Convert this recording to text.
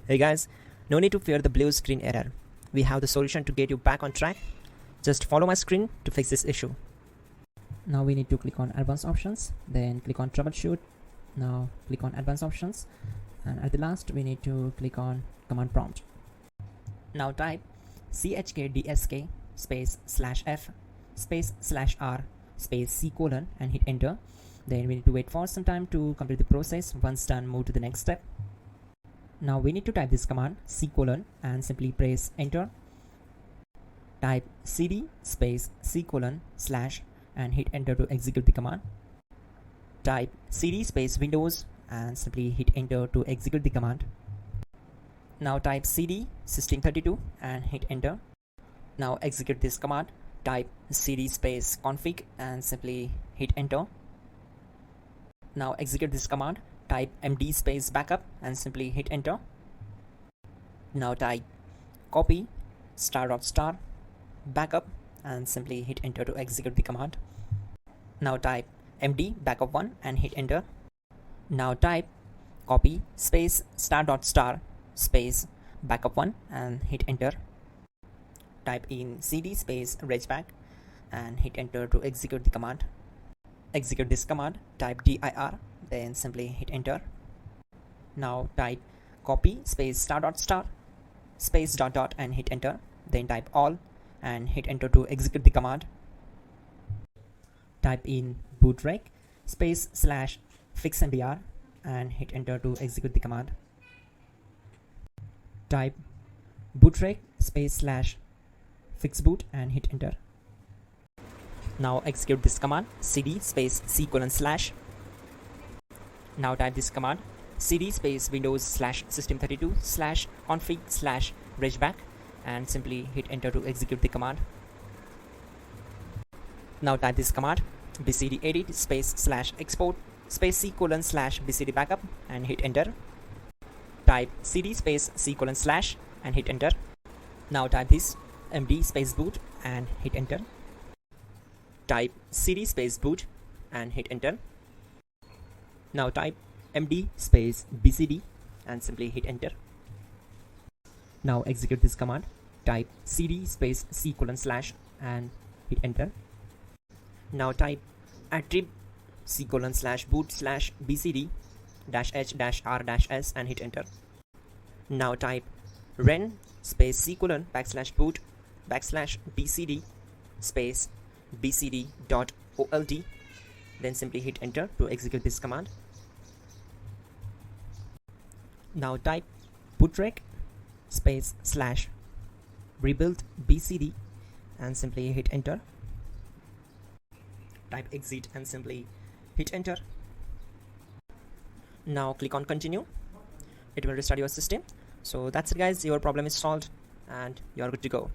Hey guys, no need to fear the blue screen error. We have the solution to get you back on track. Just follow my screen to fix this issue. Now we need to click on advanced options, then click on troubleshoot. Now click on advanced options, and at the last we need to click on command prompt. Now type chkdsk space /f space /r space c colon and hit enter. Then we need to wait for some time to complete the process. Once done, move to the next step. Now we need to type this command c colon and simply press enter. Type cd space c colon / and hit enter to execute the command. Type cd space windows and simply hit enter to execute the command. Now type cd system32 and hit enter. Now execute this command. Type cd space config and simply hit enter. Now execute this command. Type md space backup and simply hit enter. Now type copy ** backup and simply hit enter to execute the command. Now type md backup1 and hit enter. Now type copy space ** space backup1 and hit enter. Type in cd space regback and hit enter to execute the command. Execute this command. Type dir, then simply hit enter. Now type copy space ** space ... and hit enter. Then type all and hit enter to execute the command. Type in bootrec space /fixmdr and hit enter to execute the command. Type bootrec space /fixboot and hit enter. Now execute this command cd space c colon /. Now type this command cd space windows /system32 /config /regback and simply hit enter to execute the command. Now type this command bcd edit space /export space c colon /bcd backup and hit enter. Type cd space c colon / and hit enter. Now type this md space boot and hit enter. Type cd space boot and hit enter. Now type md space bcd and simply hit enter. Now execute this command. Type cd space c colon / and hit enter. Now type attrib c colon /boot /bcd -h -r -s and hit enter. Now type ren space c colon \boot \bcd space bcd.old, then simply hit enter to execute this command. Now type bootrec space /rebuild bcd and simply hit enter. Type exit and simply hit enter. Now click on continue. It will restart your system. So that's it guys, your problem is solved and you are good to go.